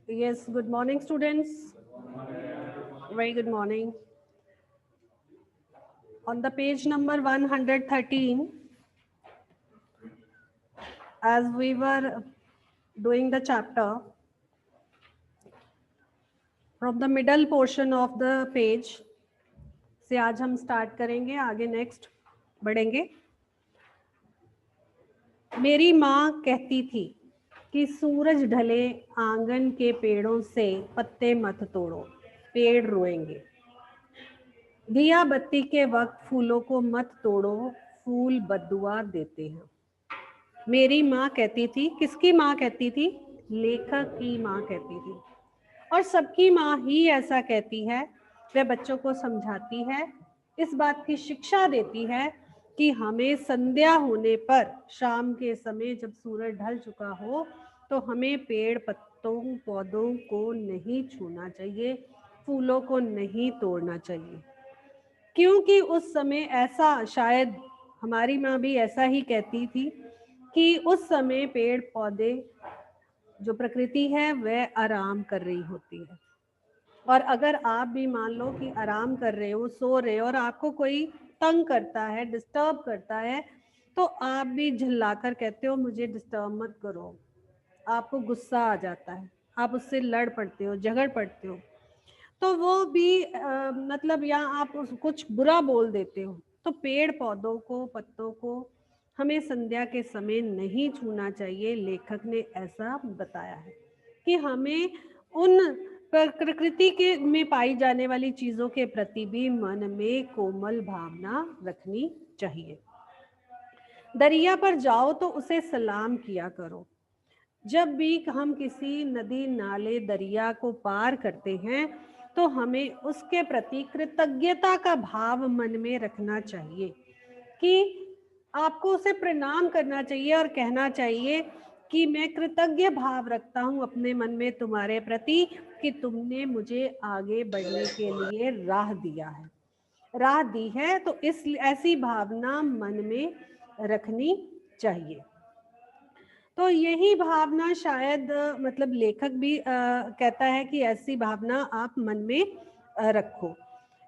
Yes, good morning, students. Very good morning. On the page number 113, as we were doing the chapter, from the middle portion of the page से आज हम start करेंगे, आगे next बढ़ेंगे. मेरी माँ कहती थी कि सूरज ढले आंगन के पेड़ों से पत्ते मत तोड़ो, पेड़ रोएंगे. दिया बत्ती के वक्त फूलों को मत तोड़ो, फूल बददुआ देते हैं. मेरी माँ कहती थी. किसकी माँ कहती थी? लेखक की माँ कहती थी. और सबकी माँ ही ऐसा कहती है. वह बच्चों को समझाती है, इस बात की शिक्षा देती है कि हमें संध्या होने पर, शाम के समय जब सूरज ढल चुका हो, तो हमें पेड़ पत्तों पौधों को नहीं छूना चाहिए, फूलों को नहीं तोड़ना चाहिए. क्योंकि उस समय ऐसा, शायद हमारी माँ भी ऐसा ही कहती थी कि उस समय पेड़ पौधे, जो प्रकृति है, वह आराम कर रही होती है. और अगर आप भी मान लो कि आराम कर रहे हो, सो रहे हो, और आपको कोई तंग करता है, डिस्टर्ब करता है, तो आप भी झल्लाकर कहते हो मुझे डिस्टर्ब मत करो. आपको गुस्सा आ जाता है, आप उससे लड़ पड़ते हो, झगड़ पड़ते हो. तो वो भी मतलब, या आप कुछ बुरा बोल देते हो. तो पेड़ पौधों को, पत्तों को हमें संध्या के समय नहीं छूना चाहिए. लेखक ने ऐसा बताया है कि हमें उन प्रकृति के में पाई जाने वाली चीजों के प्रति भी मन में कोमल भावना रखनी चाहिए. दरिया पर जाओ तो उसे सलाम किया करो. जब भी हम किसी नदी नाले दरिया को पार करते हैं, तो हमें उसके प्रति कृतज्ञता का भाव मन में रखना चाहिए कि आपको उसे प्रणाम करना चाहिए और कहना चाहिए कि मैं कृतज्ञ भाव रखता हूँ अपने मन में तुम्हारे प्रति, कि तुमने मुझे आगे बढ़ने के लिए राह दिया है, राह दी है. तो इस ऐसी भावना मन में रखनी चाहिए. तो यही भावना शायद मतलब लेखक भी कहता है कि ऐसी भावना आप मन में रखो.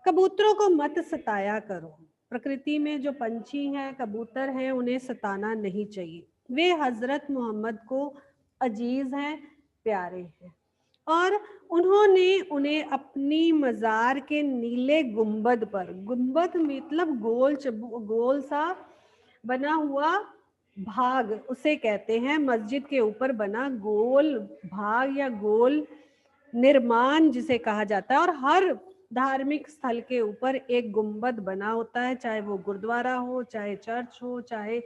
कबूतरों को मत सताया करो. प्रकृति में जो पंछी हैं, कबूतर हैं, उन्हें सताना नहीं चाहिए. वे हजरत मोहम्मद को अजीज हैं, प्यारे हैं. और उन्होंने उन्हें अपनी मजार के नीले गुंबद पर, गुंबद मतलब गोल सा बना हुआ भाग उसे कहते हैं. मस्जिद के ऊपर बना गोल भाग या गोल निर्माण जिसे कहा जाता है. और हर धार्मिक स्थल के ऊपर एक गुंबद बना होता है, चाहे वो गुरुद्वारा हो, चाहे चर्च हो, चाहे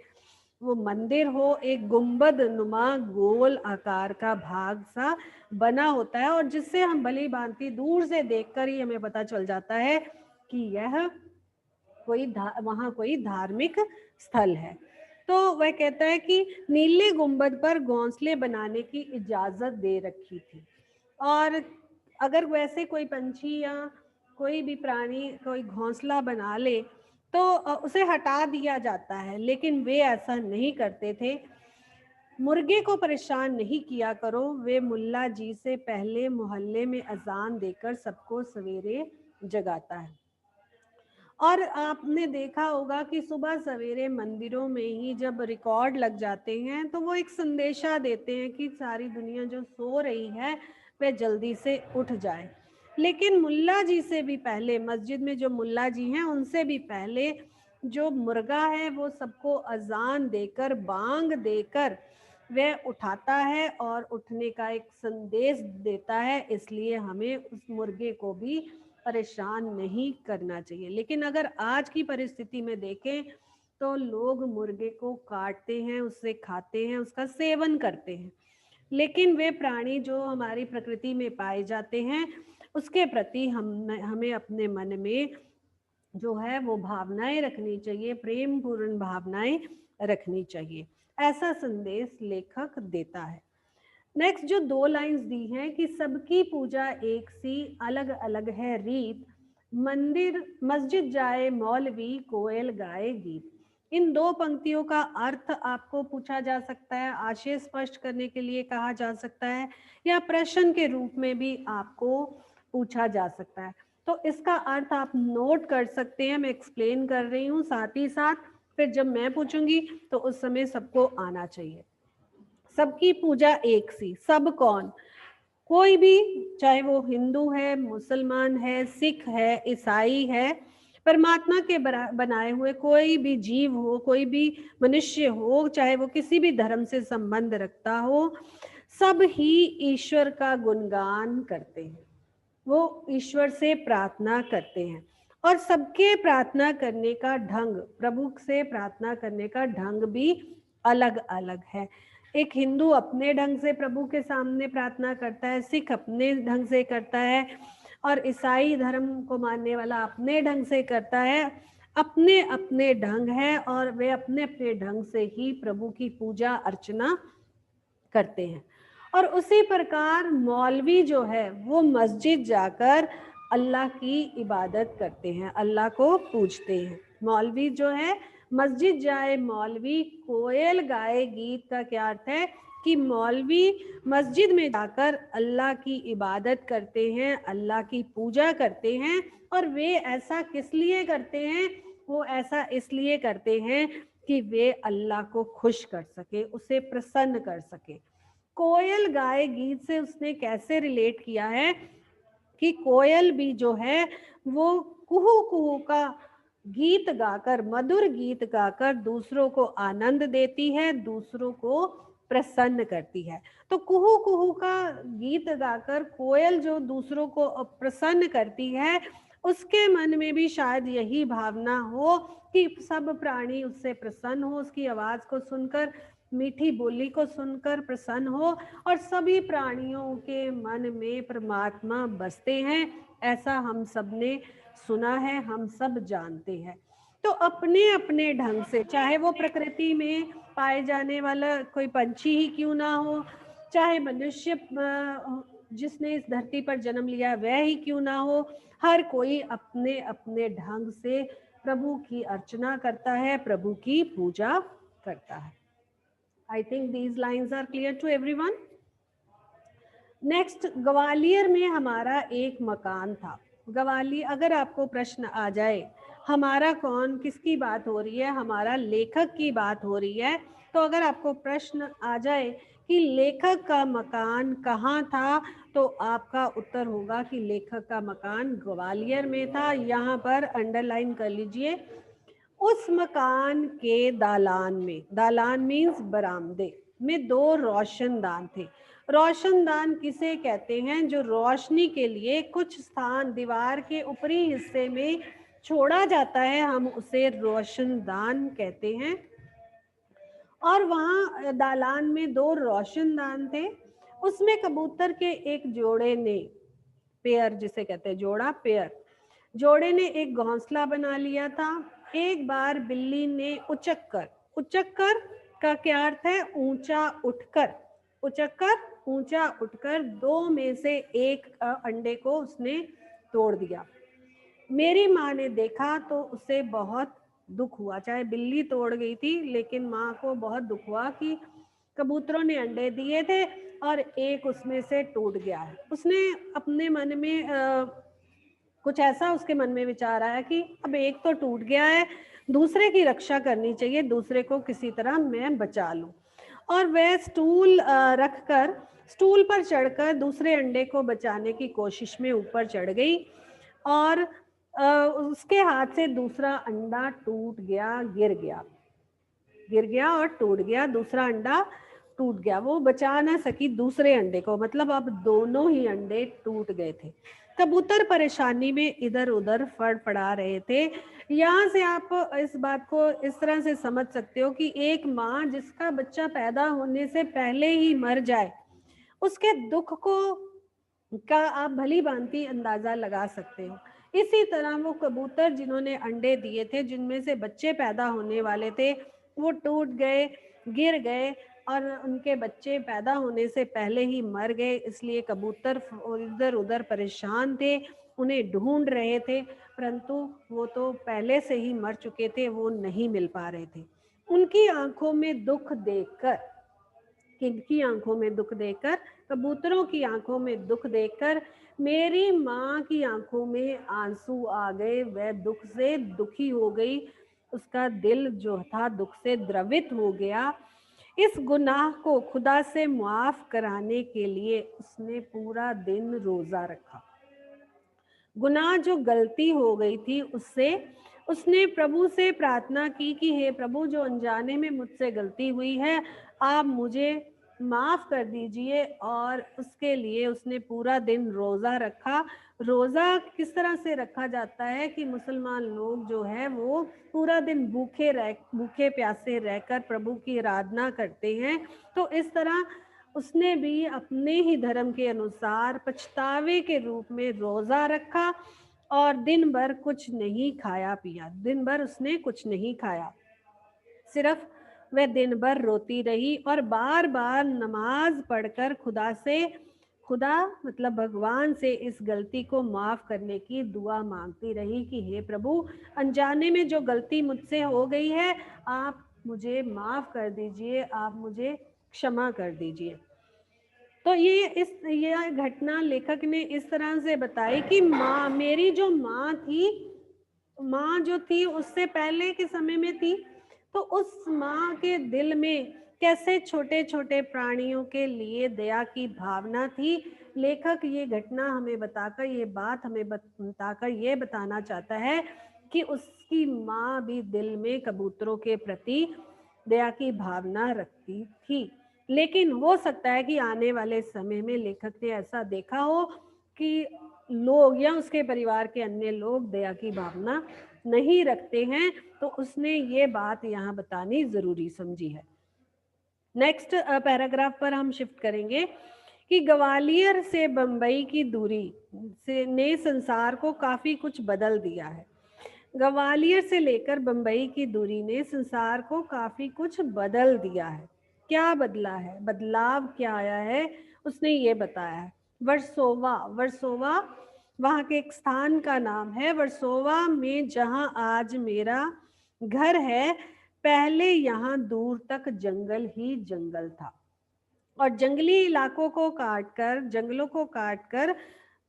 वो मंदिर हो. एक गुंबद नुमा गोल आकार का भाग सा बना होता है, और जिससे हम भली भांति दूर से देखकर ही हमें पता चल जाता है कि यह वहाँ कोई धार्मिक स्थल है. तो वह कहता है कि नीले गुंबद पर घोंसले बनाने की इजाजत दे रखी थी. और अगर वैसे कोई पंछी या कोई भी प्राणी कोई घोंसला बना ले, तो उसे हटा दिया जाता है. लेकिन वे ऐसा नहीं करते थे. मुर्गे को परेशान नहीं किया करो, वे मुल्ला जी से पहले मोहल्ले में अजान देकर सबको सवेरे जगाता है. और आपने देखा होगा कि सुबह सवेरे मंदिरों में ही जब रिकॉर्ड लग जाते हैं, तो वो एक संदेशा देते हैं कि सारी दुनिया जो सो रही है वह जल्दी से उठ जाए. लेकिन मुल्ला जी से भी पहले, मस्जिद में जो मुल्ला जी हैं उनसे भी पहले, जो मुर्गा है वो सबको अजान देकर, बांग देकर वह उठाता है और उठने का एक संदेश देता है. इसलिए हमें उस मुर्गे को भी परेशान नहीं करना चाहिए. लेकिन अगर आज की परिस्थिति में देखें, तो लोग मुर्गे को काटते हैं, उससे खाते हैं, उसका सेवन करते हैं. लेकिन वे प्राणी जो हमारी प्रकृति में पाए जाते हैं, उसके प्रति हमें अपने मन में जो है वो भावनाएं रखनी चाहिए, प्रेम पूर्ण भावनाएं रखनी चाहिए. ऐसा संदेश लेखक देता है. नेक्स्ट जो दो लाइंस दी हैं कि सबकी पूजा एक सी, अलग अलग है रीत, मंदिर मस्जिद जाए मौलवी, कोयल गाए गीत. इन दो पंक्तियों का अर्थ आपको पूछा जा सकता है, आशय स्पष्ट करने के लिए कहा जा सकता है, या प्रश्न के रूप में भी आपको पूछा जा सकता है। तो इसका अर्थ आप नोट कर सकते हैं, मैं एक्सप्लेन कर रही हूँ, साथ ही साथ फिर जब मैं पूछूंगी तो उस समय सबको आना चाहिए। सबकी पूजा एक सी, सब कौन? कोई भी, चाहे वो हिंदू है, मुसलमान है, सिख है, ईसाई है, परमात्मा के बनाए हुए कोई भी जीव हो, कोई भी मनुष्य हो, चाहे वो किसी भी धर्म से संबंध रखता हो, सब ही ईश्वर का गुणगान करते हैं, वो ईश्वर से प्रार्थना करते हैं। और सबके प्रार्थना करने का ढंग, प्रभु से प्रार्थना करने का ढंग भी अलग अलग है। एक हिंदू अपने ढंग से प्रभु के सामने प्रार्थना करता है, सिख अपने ढंग से करता है, और ईसाई धर्म को मानने वाला अपने ढंग से करता है। अपने अपने ढंग है और वे अपने अपने ढंग से ही प्रभु की पूजा अर्चना करते हैं। और उसी प्रकार मौलवी जो है वो मस्जिद जाकर अल्लाह की इबादत करते हैं, अल्लाह को पूजते हैं। मौलवी जो है मस्जिद जाए मौलवी, कोयल गाए गीत का क्या अर्थ है कि मौलवी मस्जिद में जाकर अल्लाह की इबादत करते हैं, अल्लाह की पूजा करते हैं। और वे ऐसा किस लिए करते हैं? वो ऐसा इसलिए करते हैं कि वे अल्लाह को खुश कर सके, उसे प्रसन्न कर सके। कोयल गाए गीत से उसने कैसे रिलेट किया है कि कोयल भी जो है वो कुहू कुहू का गीत गाकर, मधुर गीत गाकर दूसरों को आनंद देती है, दूसरों को प्रसन्न करती है। तो कुहू कुहू का गीत गाकर कोयल जो दूसरों को प्रसन्न करती है, उसके मन में भी शायद यही भावना हो कि सब प्राणी उससे प्रसन्न हो, उसकी आवाज को सुनकर, मीठी बोली को सुनकर प्रसन्न हो। और सभी प्राणियों के मन में परमात्मा बसते हैं, ऐसा हम सब ने सुना है, हम सब जानते हैं। तो अपने अपने ढंग से, चाहे वो प्रकृति में पाए जाने वाला कोई पंछी ही क्यों ना हो, चाहे मनुष्य जिसने इस धरती पर जन्म लिया वह ही क्यों ना हो, हर कोई अपने अपने ढंग से प्रभु की अर्चना करता है, प्रभु की पूजा करता है। I think these lines are clear to everyone. Next, Gwalior में हमारा एक मकान था। ग्वालियर, अगर आपको प्रश्न आ जाए हमारा कौन, किसकी बात हो रही है, हमारा लेखक की बात हो रही है, तो अगर आपको प्रश्न आ जाए कि लेखक का मकान कहाँ था, तो आपका उत्तर होगा कि लेखक का मकान ग्वालियर में था। यहाँ पर अंडरलाइन कर लीजिए, उस मकान के दालान में, दालान मीन्स बरामदे में, दो रोशनदान थे। रोशनदान किसे कहते हैं? जो रोशनी के लिए कुछ स्थान दीवार के ऊपरी हिस्से में छोड़ा जाता है, हम उसे रोशनदान कहते हैं। और वहां दालान में दो रोशनदान थे, उसमें कबूतर के एक जोड़े ने, पेयर जिसे कहते हैं, जोड़ा पेयर, जोड़े ने एक घोंसला बना लिया था। एक बार बिल्ली ने उचक कर, उचक कर का क्या अर्थ है? ऊंचा उठकर, उचक कर ऊंचा उठकर दो में से एक अंडे को उसने तोड़ दिया। मेरी माँ ने देखा तो उसे बहुत दुख हुआ, चाहे बिल्ली तोड़ गई थी लेकिन माँ को बहुत दुख हुआ कि कबूतरों ने अंडे दिए थे और एक उसमें से टूट गया है। उसने अपने मन में कुछ ऐसा उसके मन में विचार आया कि अब एक तो टूट गया है, दूसरे की रक्षा करनी चाहिए, दूसरे को किसी तरह मैं बचा लूं। और वह स्टूल रखकर, स्टूल पर चढ़कर दूसरे अंडे को बचाने की कोशिश में ऊपर चढ़ गई और उसके हाथ से दूसरा अंडा टूट गया, गिर गया, गिर गया और टूट गया, दूसरा अंडा टूट गया। वो बचा ना सकी दूसरे अंडे को, मतलब अब दोनों ही अंडे टूट गए थे। कबूतर परेशानी में इधर उधर फड़फड़ा रहे थे। यहाँ से आप इस बात को इस तरह से समझ सकते हो कि एक माँ जिसका बच्चा पैदा होने से पहले ही मर जाए, उसके दुख को का आप भली भांति अंदाजा लगा सकते हो। इसी तरह वो कबूतर जिन्होंने अंडे दिए थे, जिनमें से बच्चे पैदा होने वाले थे, वो टूट गए, गिर गए और उनके बच्चे पैदा होने से पहले ही मर गए। इसलिए कबूतर इधर उधर परेशान थे उन्हें ढूंढ रहे थे, परंतु वो तो पहले से ही मर चुके थे, वो नहीं मिल पा रहे थे। उनकी आंखों में दुख देखकर, किनकी आंखों में दुख देखकर? कबूतरों की आंखों में दुख देखकर मेरी माँ की आंखों में आंसू आ गए। वह दुख से दुखी हो गई, उसका दिल जो था दुख से द्रवित हो गया। इस गुनाह को खुदा से माफ कराने के लिए उसने पूरा दिन रोजा रखा। गुनाह जो गलती हो गई थी उससे उसने प्रभु से प्रार्थना की कि हे प्रभु, जो अनजाने में मुझसे गलती हुई है आप मुझे माफ कर दीजिए। और उसके लिए उसने पूरा दिन रोजा रखा। रोजा किस तरह से रखा जाता है कि मुसलमान लोग जो है वो पूरा दिन भूखे प्यासे रहकर प्रभु की आराधना करते हैं। तो इस तरह उसने भी अपने ही धर्म के अनुसार पछतावे के रूप में रोजा रखा और दिन भर कुछ नहीं खाया पिया। दिन भर उसने कुछ नहीं खाया, सिर्फ वह दिन भर रोती रही और बार बार नमाज पढ़कर खुदा मतलब भगवान से इस गलती को माफ करने की दुआ मांगती रही कि हे प्रभु, अनजाने में जो गलती मुझसे हो गई है आप मुझे माफ कर दीजिए, आप मुझे क्षमा कर दीजिए। तो यह घटना लेखक ने इस तरह से बताई कि माँ, मेरी जो माँ थी, माँ जो थी उससे पहले के समय में थी, तो उस माँ के दिल में कैसे छोटे छोटे प्राणियों के लिए दया की भावना थी। लेखक ये घटना हमें बताकर, ये बात हमें बताकर ये बताना चाहता है कि उसकी माँ भी दिल में कबूतरों के प्रति दया की भावना रखती थी। लेकिन हो सकता है कि आने वाले समय में लेखक ने ऐसा देखा हो कि लोग या उसके परिवार के अन्य लोग दया की भावना नहीं रखते हैं, तो उसने ये बात यहाँ बतानी जरूरी समझी है। नेक्स्ट पैराग्राफ पर हम शिफ्ट करेंगे कि ग्वालियर से बंबई की दूरी से ने संसार को काफी कुछ बदल दिया है। ग्वालियर से लेकर बंबई की दूरी ने संसार को काफी कुछ बदल दिया है। क्या बदला है, बदलाव क्या आया है, उसने ये बताया है। वर्सोवा, वर्सोवा वहाँ के एक स्थान का नाम है। वर्सोवा में जहाँ आज मेरा घर है, पहले यहाँ दूर तक जंगल ही जंगल था और जंगली इलाकों को काटकर, जंगलों को काटकर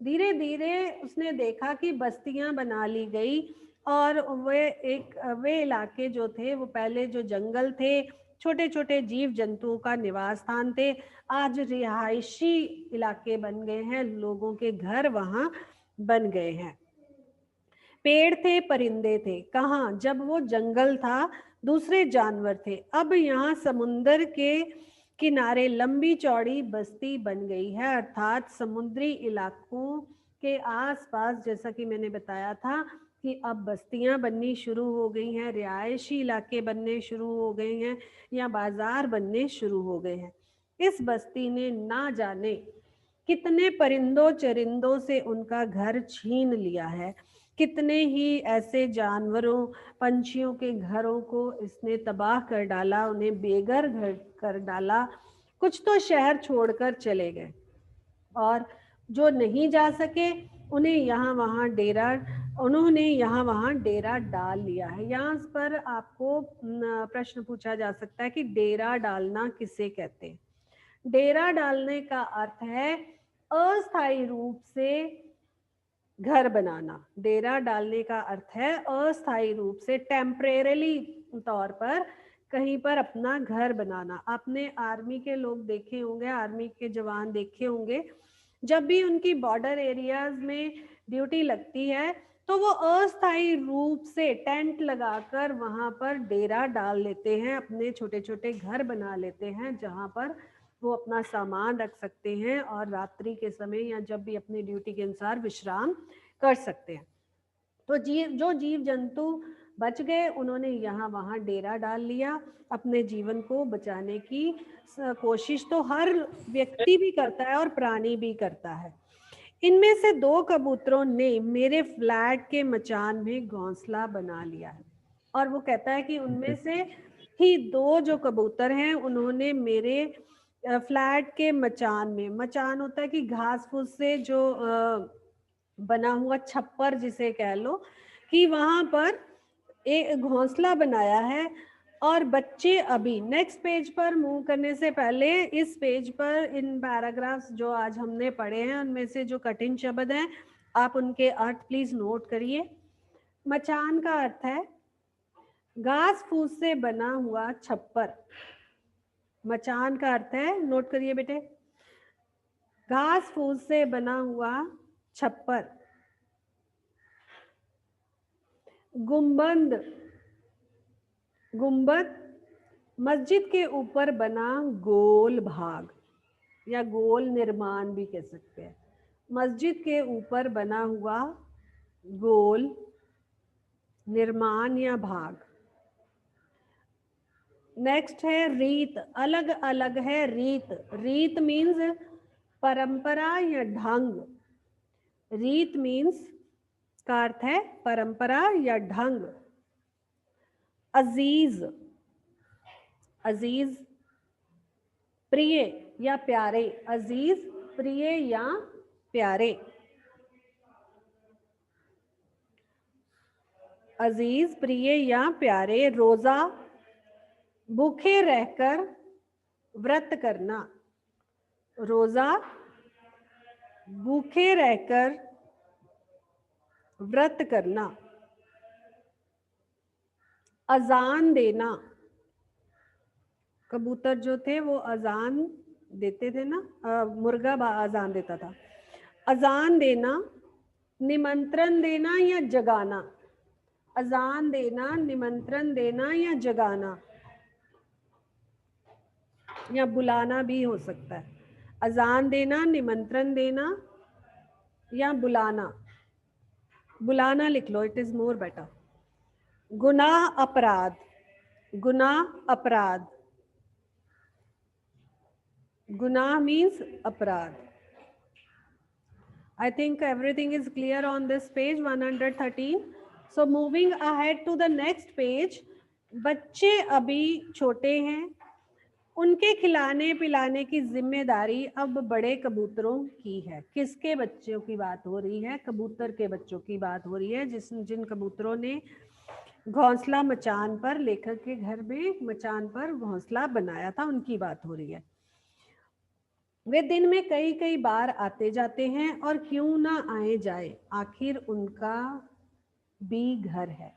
धीरे धीरे उसने देखा कि बस्तियां बना ली गई। और वे इलाके जो थे, वो पहले जो जंगल थे, छोटे छोटे जीव जंतुओं का निवास स्थान थे, आज रिहायशी इलाके बन गए हैं, लोगों के घर वहां बन गए हैं। पेड़ थे, परिंदे थे, कहाँ? जब वो जंगल था दूसरे जानवर थे। अब यहाँ समुंदर के किनारे लंबी चौड़ी बस्ती बन गई है, अर्थात समुद्री इलाकों के आसपास, जैसा कि मैंने बताया था कि अब बस्तियां बननी शुरू हो गई हैं, रिहायशी इलाके बनने शुरू हो गए हैं या बाजार बनने शुरू हो गए हैं। इस बस्ती ने ना जाने कितने परिंदों चरिंदों से उनका घर छीन लिया है, कितने ही ऐसे जानवरों पंछियों के घरों को इसने तबाह कर डाला, उन्हें बेघर घर कर डाला। कुछ तो शहर छोड़कर चले गए और जो नहीं जा सके उन्हें उन्होंने यहाँ वहाँ डेरा डाल लिया है। यहाँ पर आपको प्रश्न पूछा जा सकता है कि डेरा डालना किसे कहते हैं? डेरा डालने का अर्थ है अस्थायी रूप से घर बनाना। डेरा डालने का अर्थ है अस्थायी रूप से, टेम्परेरीली तौर पर कहीं पर अपना घर बनाना। आपने आर्मी के लोग देखे होंगे, आर्मी के जवान देखे होंगे, जब भी उनकी बॉर्डर एरियाज में ड्यूटी लगती है तो वो अस्थायी रूप से टेंट लगाकर वहां पर डेरा डाल लेते हैं, अपने छोटे छोटे घर बना लेते हैं जहां पर वो अपना सामान रख सकते हैं और रात्रि के समय या जब भी अपनी ड्यूटी के अनुसार विश्राम कर सकते हैं। तो जो जीव जंतु बच गए उन्होंने यहाँ वहाँ डेरा डाल लिया, अपने जीवन को बचाने की कोशिश तो हर व्यक्ति भी करता है और प्राणी भी करता है। इनमें से 2 कबूतरों ने मेरे फ्लैट के मचान में घोंसला बना लिया है। और वो कहता है कि उनमें से ही 2 जो कबूतर हैं उन्होंने मेरे फ्लैट के मचान में, मचान होता है कि घास फूस से जो बना हुआ छप्पर जिसे कह लो, कि वहां पर एक घोंसला बनाया है। और बच्चे अभी नेक्स्ट पेज पर मूव करने से पहले इस पेज पर इन पैराग्राफ्स जो आज हमने पढ़े हैं उनमें से जो कठिन शब्द हैं आप उनके अर्थ प्लीज नोट करिए। मचान का अर्थ है घास फूस से बना हुआ छप्पर। मचान का अर्थ है, नोट करिए बेटे, घास फूस से बना हुआ छप्पर। गुंबद, गुंबद मस्जिद के ऊपर बना गोल भाग या गोल निर्माण भी कह सकते हैं। मस्जिद के ऊपर बना हुआ गोल निर्माण या भाग। नेक्स्ट है रीत, अलग अलग है रीत। रीत मीन्स परंपरा या ढंग। रीत मीन्स का अर्थ है परंपरा या ढंग। अजीज, अजीज प्रिय या प्यारे। अजीज प्रिय या प्यारे। अजीज प्रिय या प्यारे। रोजा भूखे रहकर व्रत करना। रोजा भूखे रहकर व्रत करना। अजान देना, कबूतर जो थे वो अजान देते थे ना, मुर्गा अजान देता था। अजान देना, निमंत्रण देना या जगाना। अजान देना, निमंत्रण देना या जगाना या बुलाना भी हो सकता है। अजान देना, निमंत्रण देना या बुलाना। बुलाना लिख लो, इट इज मोर बेटर। गुनाह अपराध, गुनाह अपराध। गुनाह मीन्स अपराध। I think everything is clear on this page 113. So moving ahead to the next page. बच्चे अभी छोटे हैं, उनके खिलाने पिलाने की जिम्मेदारी अब बड़े कबूतरों की है। किसके बच्चों की बात हो रही है? कबूतर के बच्चों की बात हो रही है, जिन कबूतरों ने घोंसला मचान पर, लेखक के घर में मचान पर घोंसला बनाया था, उनकी बात हो रही है। वे दिन में कई कई बार आते जाते हैं और क्यों ना आए जाए, आखिर उनका भी घर है।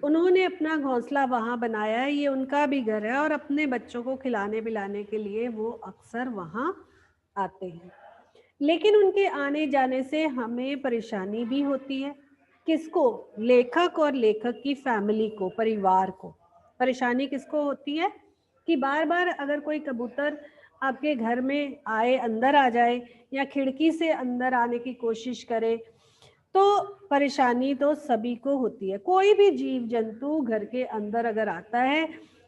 उन्होंने अपना घोंसला वहां बनाया है, ये उनका भी घर है और अपने बच्चों को खिलाने पिलाने के लिए वो अक्सर वहां आते हैं। लेकिन उनके आने जाने से हमें परेशानी भी होती है। किसको? लेखक और लेखक की फैमिली को, परिवार को। परेशानी किसको होती है कि बार बार अगर कोई कबूतर आपके घर में आए, अंदर आ जाए या खिड़की से अंदर आने की कोशिश करे, तो परेशानी तो सभी को होती है। कोई भी जीव जंतु घर के अंदर अगर आता है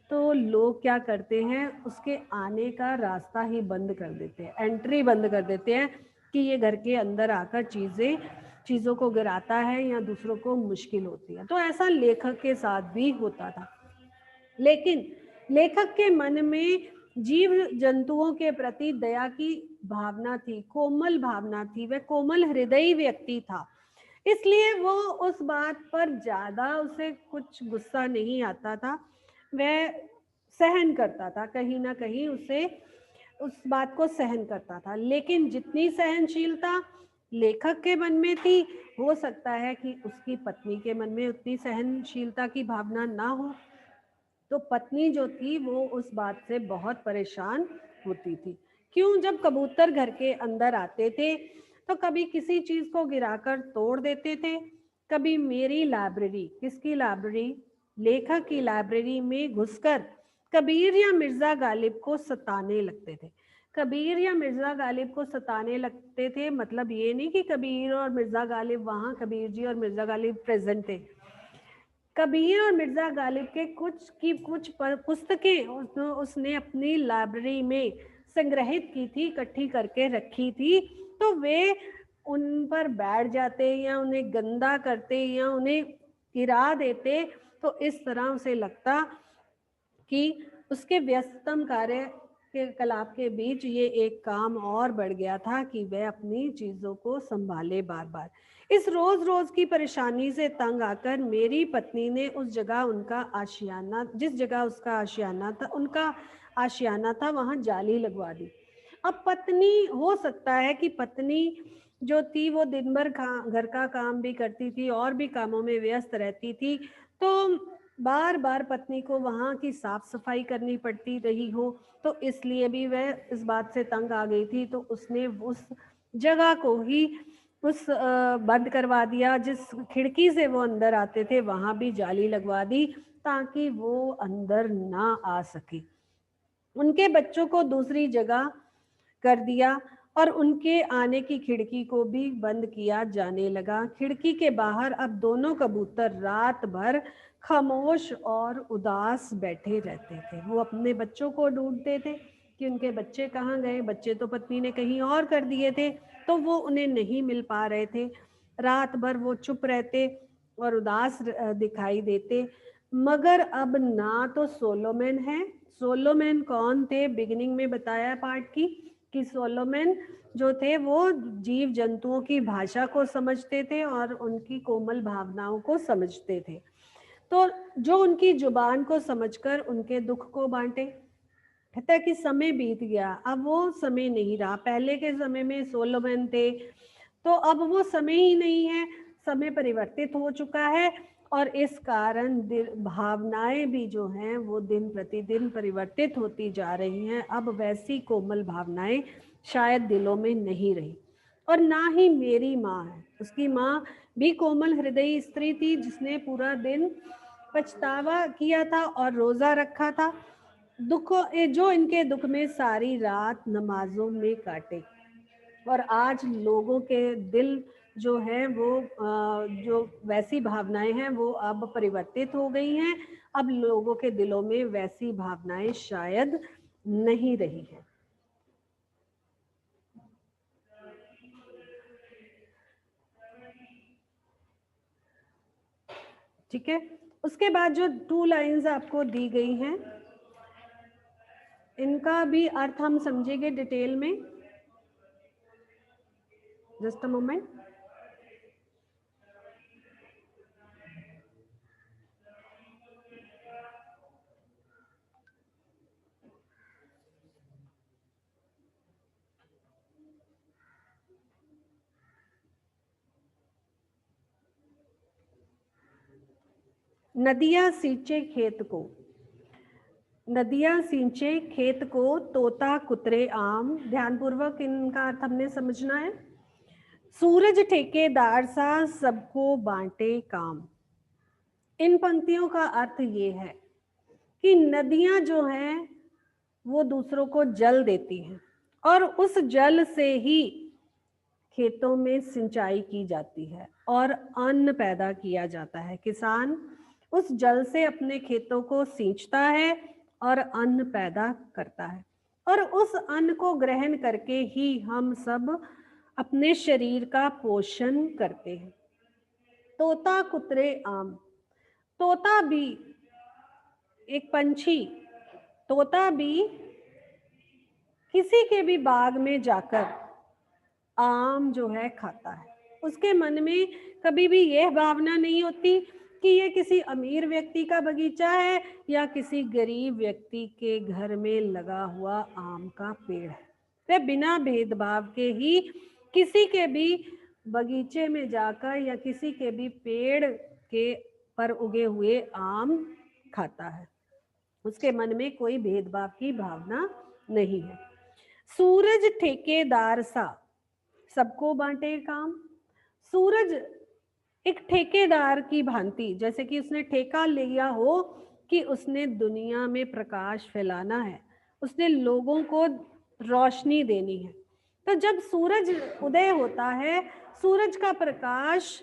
तो लोग क्या करते हैं, उसके आने का रास्ता ही बंद कर देते हैं, एंट्री बंद कर देते हैं कि ये घर के अंदर आकर चीज़ों को गिराता है या दूसरों को मुश्किल होती है। तो ऐसा लेखक के साथ भी होता था। लेकिन लेखक के मन में जीव जंतुओं के प्रति दया की भावना थी, कोमल भावना थी, वह कोमल हृदयी व्यक्ति था। इसलिए वो उस बात पर ज्यादा उसे कुछ गुस्सा नहीं आता था, वह सहन करता था, कहीं ना कहीं उसे उस बात को सहन करता था। लेकिन जितनी सहनशीलता लेखक के मन में थी, हो सकता है कि उसकी पत्नी के मन में उतनी सहनशीलता की भावना ना हो। तो पत्नी जो थी वो उस बात से बहुत परेशान होती थी। क्यों? जब कबूतर घर के अंदर आते थे तो कभी किसी चीज को गिराकर तोड़ देते थे, कभी मेरी लाइब्रेरी, किसकी लाइब्रेरी? लेखक की लाइब्रेरी में घुसकर कबीर या मिर्जा गालिब को सताने लगते थे। कबीर या मिर्जा गालिब को सताने लगते थे मतलब ये नहीं कि कबीर और मिर्जा गालिब वहां, कबीर जी और मिर्जा गालिब प्रेजेंट थे। कबीर और मिर्जा गालिब के कुछ पुस्तकें उसने अपनी लाइब्रेरी में संग्रहित की थी, इकट्ठी करके रखी थी। तो वे उन पर बैठ जाते या उन्हें गंदा करते या उन्हें गिरा देते, तो इस तरह उसे लगता कि उसके व्यस्तम कार्य के कलाप के बीच ये एक काम और बढ़ गया था कि वह अपनी चीजों को संभाले बार बार। इस रोज रोज की परेशानी से तंग आकर मेरी पत्नी ने उस जगह उनका आशियाना, जिस जगह उसका आशियाना था, उनका आशियाना था, वहां जाली लगवा दी। अब पत्नी, हो सकता है कि पत्नी जो थी वो दिन भर घर का काम भी करती थी और भी कामों में व्यस्त रहती थी, तो बार बार पत्नी को वहाँ की साफ सफाई करनी पड़ती रही हो, तो इसलिए भी वह इस बात से तंग आ गई थी, तो उसने उस जगह को ही बंद करवा दिया। जिस खिड़की से वो अंदर आते थे वहां भी जाली लगवा दी ताकि वो अंदर ना आ सके। उनके बच्चों को दूसरी जगह कर दिया और उनके आने की खिड़की को भी बंद किया जाने लगा। खिड़की के बाहर अब दोनों कबूतर रात भर खामोश और उदास बैठे रहते थे। वो अपने बच्चों को ढूंढते थे कि उनके बच्चे कहाँ गए। बच्चे तो पत्नी ने कहीं और कर दिए थे, तो वो उन्हें नहीं मिल पा रहे थे। रात भर वो चुप रहते और उदास दिखाई देते। मगर अब ना तो सोलोमन है। सोलोमन कौन थे? बिगिनिंग में बताया पार्ट की कि सोलोमन जो थे वो जीव जंतुओं की भाषा को समझते थे और उनकी कोमल भावनाओं को समझते थे, तो जो उनकी जुबान को समझकर उनके दुख को बांटे। कहता है कि समय बीत गया, अब वो समय नहीं रहा। पहले के समय में सोलोमन थे, तो अब वो समय ही नहीं है, समय परिवर्तित हो चुका है और इस कारण भावनाएं भी जो हैं वो दिन प्रतिदिन परिवर्तित होती जा रही हैं। अब वैसी कोमल भावनाएं शायद दिलों में नहीं रही। और ना ही मेरी माँ है। उसकी माँ भी कोमल हृदयी स्त्री थी जिसने पूरा दिन पछतावा किया था और रोजा रखा था, दुख जो इनके दुख में सारी रात नमाजों में काटे। और आज लोगों के दिल जो है वो जो वैसी भावनाएं हैं वो अब परिवर्तित हो गई हैं। अब लोगों के दिलों में वैसी भावनाएं शायद नहीं रही हैं। ठीक है, उसके बाद जो 2 लाइंस आपको दी गई हैं इनका भी अर्थ हम समझेंगे डिटेल में। Just a moment. नदियां सींचे खेत को, नदियां सींचे खेत को, तोता कुतरे आम। ध्यानपूर्वक इनका अर्थ हमने समझना है। सूरज ठेकेदार सा सबको बांटे काम। इन पंक्तियों का अर्थ ये है कि नदियां जो हैं वो दूसरों को जल देती हैं और उस जल से ही खेतों में सिंचाई की जाती है और अन्न पैदा किया जाता है। किसान उस जल से अपने खेतों को सींचता है और अन्न पैदा करता है और उस अन्न को ग्रहण करके ही हम सब अपने शरीर का पोषण करते हैं। तोता कुतरे आम। तोता भी एक पंछी, तोता भी किसी के भी बाग में जाकर आम जो है खाता है। उसके मन में कभी भी यह भावना नहीं होती कि ये किसी अमीर व्यक्ति का बगीचा है या किसी गरीब व्यक्ति के घर में लगा हुआ आम का पेड़ है। वह बिना भेदभाव के ही किसी के भी बगीचे में जाकर या किसी के भी पेड़ के पर उगे हुए आम खाता है। उसके मन में कोई भेदभाव की भावना नहीं है। सूरज ठेकेदार सा सबको बांटे काम। सूरज एक ठेकेदार की भांति, जैसे कि उसने ठेका लिया हो कि उसने दुनिया में प्रकाश फैलाना है, उसने लोगों को रोशनी देनी है। तो जब सूरज उदय होता है, सूरज का प्रकाश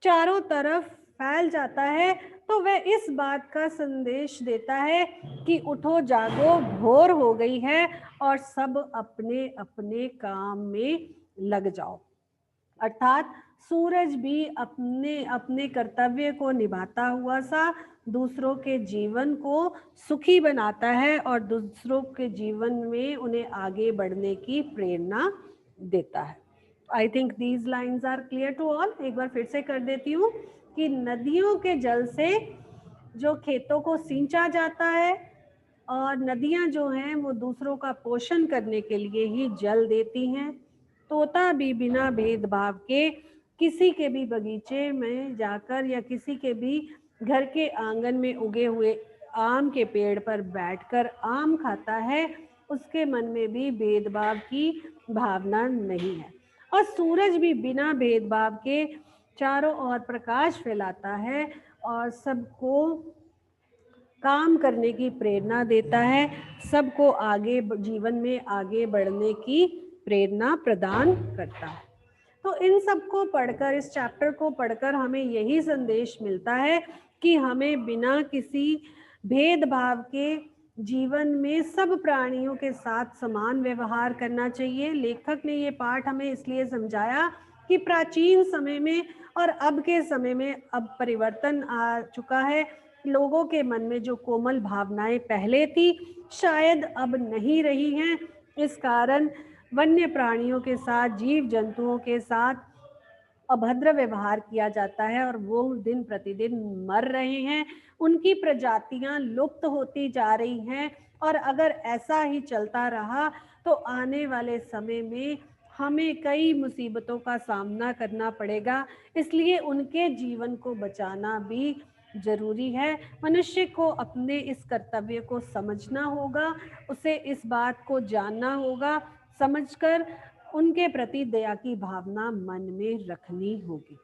चारों तरफ फैल जाता है, तो वह इस बात का संदेश देता है कि उठो जागो, भोर हो गई है और सब अपने अपने काम में लग जाओ। अर्थात सूरज भी अपने अपने कर्तव्य को निभाता हुआ सा दूसरों के जीवन को सुखी बनाता है और दूसरों के जीवन में उन्हें आगे बढ़ने की प्रेरणा देता है। I think these lines are clear to all. एक बार फिर से कर देती हूँ कि नदियों के जल से जो खेतों को सींचा जाता है और नदियां जो हैं वो दूसरों का पोषण करने के लिए ही जल देती हैं। तोता भी बिना भेदभाव के किसी के भी बगीचे में जाकर या किसी के भी घर के आंगन में उगे हुए आम के पेड़ पर बैठकर आम खाता है, उसके मन में भी भेदभाव की भावना नहीं है। और सूरज भी बिना भेदभाव के चारों ओर प्रकाश फैलाता है और सबको काम करने की प्रेरणा देता है, सबको आगे जीवन में आगे बढ़ने की प्रेरणा प्रदान करता है। तो इन सब को पढ़कर, इस चैप्टर को पढ़कर हमें यही संदेश मिलता है कि हमें बिना किसी भेदभाव के जीवन में सब प्राणियों के साथ समान व्यवहार करना चाहिए। लेखक ने ये पाठ हमें इसलिए समझाया कि प्राचीन समय में और अब के समय में अब परिवर्तन आ चुका है। लोगों के मन में जो कोमल भावनाएं पहले थी शायद अब नहीं रही हैं। इस कारण वन्य प्राणियों के साथ, जीव जंतुओं के साथ अभद्र व्यवहार किया जाता है और वो दिन प्रतिदिन मर रहे हैं, उनकी प्रजातियां लुप्त होती जा रही हैं। और अगर ऐसा ही चलता रहा तो आने वाले समय में हमें कई मुसीबतों का सामना करना पड़ेगा। इसलिए उनके जीवन को बचाना भी जरूरी है। मनुष्य को अपने इस कर्तव्य को समझना होगा, उसे इस बात को जानना होगा, समझकर उनके प्रति दया की भावना मन में रखनी होगी।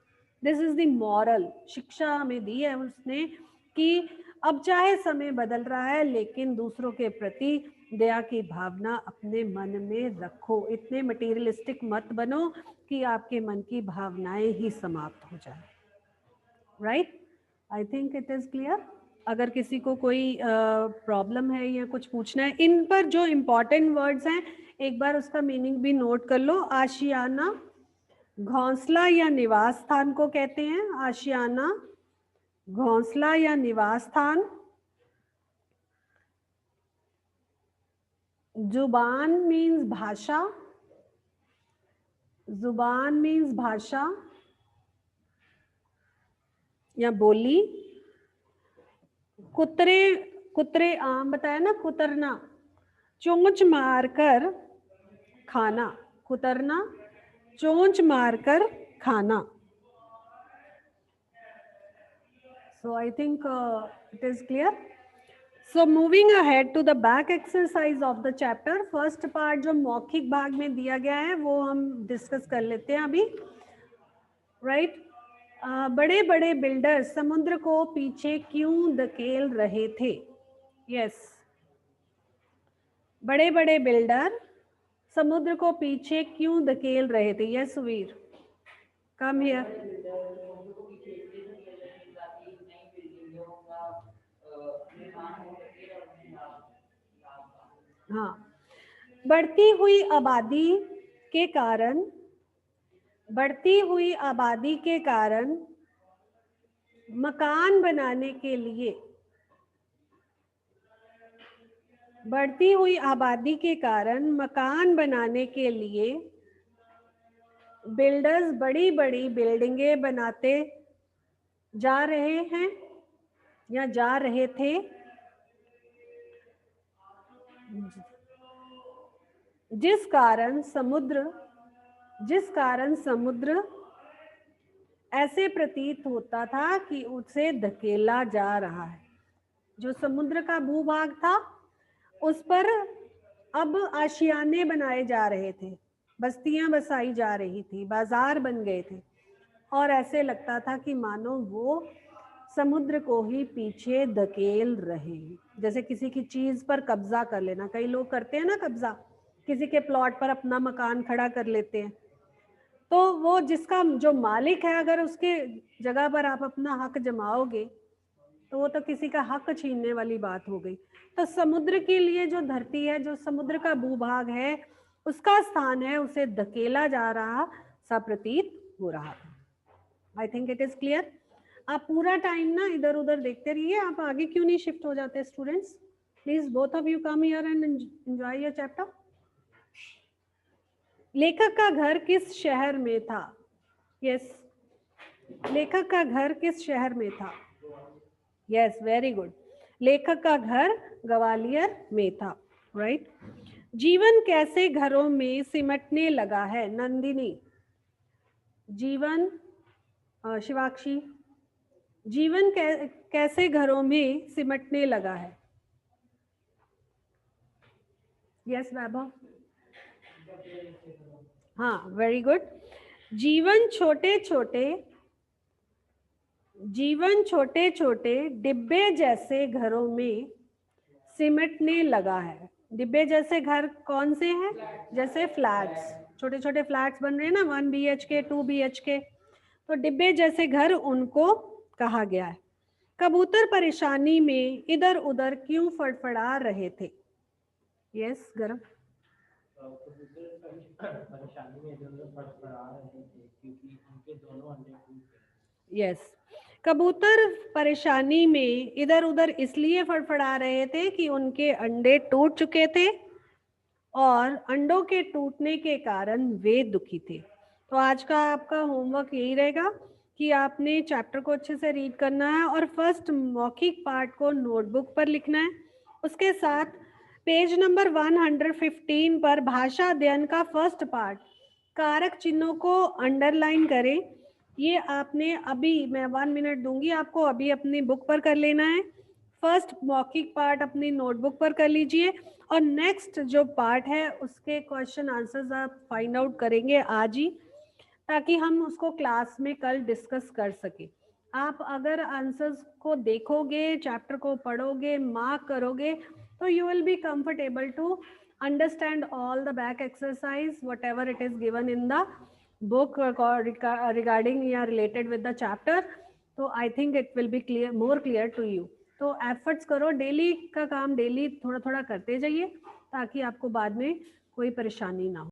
दिस इज द मॉरल शिक्षा हमें दी है उसने कि अब चाहे समय बदल रहा है लेकिन दूसरों के प्रति दया की भावना अपने मन में रखो। इतने मटेरियलिस्टिक मत बनो कि आपके मन की भावनाएं ही समाप्त हो जाए। Right, I think it is clear. अगर किसी को कोई प्रॉब्लम है या कुछ पूछना है, इन पर जो इम्पोर्टेंट वर्ड्स हैं एक बार उसका मीनिंग भी नोट कर लो। आशियाना घोंसला या निवास स्थान को कहते हैं। आशियाना घोंसला या निवास स्थान। जुबान मीन्स भाषा, जुबान मीन्स भाषा या बोली। कुतरे, कुतरे आम बताया ना, कुतरना, चोंच मारकर खाना, कुतरना चोंच मारकर खाना। So I think it is clear. So moving ahead to the back exercise of the chapter, first part जो मौखिक भाग में दिया गया है वो हम डिस्कस कर लेते हैं अभी। राइट, बड़े बड़े बिल्डर समुद्र को पीछे क्यों धकेल रहे थे? यस, बड़े बड़े बिल्डर समुद्र को पीछे क्यों धकेल रहे थे? Yes Suvir, come here. हाँ, बढ़ती हुई आबादी के कारण, बढ़ती हुई आबादी के कारण मकान बनाने के लिए, बढ़ती हुई आबादी के कारण मकान बनाने के लिए बिल्डर्स बड़ी बड़ी बिल्डिंगें बनाते जा रहे हैं या जा रहे थे, जिस कारण समुद्र ऐसे प्रतीत होता था कि उसे धकेला जा रहा है। जो समुद्र का भूभाग था उस पर अब आशियाने बनाए जा रहे थे, बस्तियां बसाई जा रही थी, बाजार बन गए थे और ऐसे लगता था कि मानो वो समुद्र को ही पीछे धकेल रहे हैं। जैसे किसी की चीज पर कब्जा कर लेना, कई लोग करते हैं ना कब्जा, किसी के प्लॉट पर अपना मकान खड़ा कर लेते हैं, तो वो जिसका जो मालिक है अगर उसके जगह पर आप अपना हक जमाओगे तो वो तो किसी का हक छीनने वाली बात हो गई। तो समुद्र के लिए जो धरती है, जो समुद्र का भूभाग है, उसका स्थान है, उसे धकेला जा रहा सा प्रतीत हो रहा था। आई थिंक इट इज क्लियर। आप पूरा टाइम ना इधर उधर देखते रहिए, आप आगे क्यों नहीं शिफ्ट हो जाते students? Please both of you come here and enjoy your chapter. लेखक का घर किस शहर में था? यस, लेखक का घर किस शहर में था? Yes, very good. लेखक का घर ग्वालियर में था, राइट। जीवन कैसे घरों में सिमटने लगा है? नंदिनी। जीवन, शिवाक्षी, जीवन कैसे घरों में सिमटने लगा है? यस वैभव। हाँ, वेरी गुड। जीवन छोटे छोटे डिब्बे जैसे घरों में सिमटने लगा है। डिब्बे जैसे घर कौन से हैं? जैसे फ्लैट्स, छोटे छोटे फ्लैट्स बन रहे हैं ना, 1 BHK 2 BHK, तो डिब्बे जैसे घर उनको कहा गया है। कबूतर परेशानी में इधर उधर क्यों फड़फड़ा रहे थे? यस गरम। परेशानी में इधर उधर फड़फड़ा रहे थे क्योंकि उनके दोनों अंडे टूट गए। यस, कबूतर परेशानी में इधर उधर इसलिए फड़फड़ा रहे थे कि उनके अंडे टूट चुके थे और अंडों के टूटने के कारण वे दुखी थे। तो आज का आपका होमवर्क यही रहेगा कि आपने चैप्टर को अच्छे से रीड करना है और फर्स्ट मौखिक पार्ट को नोटबुक पर लिखना है। उसके साथ पेज नंबर 115 पर भाषा अध्ययन का फर्स्ट पार्ट, कारक चिन्हों को अंडरलाइन करें। ये आपने अभी, मैं 1 मिनट दूंगी आपको, अभी अपनी बुक पर कर लेना है। फर्स्ट मौखिक पार्ट अपनी नोटबुक पर कर लीजिए और नेक्स्ट जो पार्ट है उसके क्वेश्चन आंसर्स आप फाइंड आउट करेंगे आज ही, ताकि हम उसको क्लास में कल डिस्कस कर सके। आप अगर आंसर्स को देखोगे, चैप्टर को पढ़ोगे, मार्क करोगे, तो you will be comfortable to understand all the back exercise whatever it is given in the book regarding या रिलेटेड विद द चैप्टर। तो I think it will be clear, more clear to you. तो efforts करो, daily का काम daily थोड़ा थोड़ा करते जाइए ताकि आपको बाद में कोई परेशानी ना हो।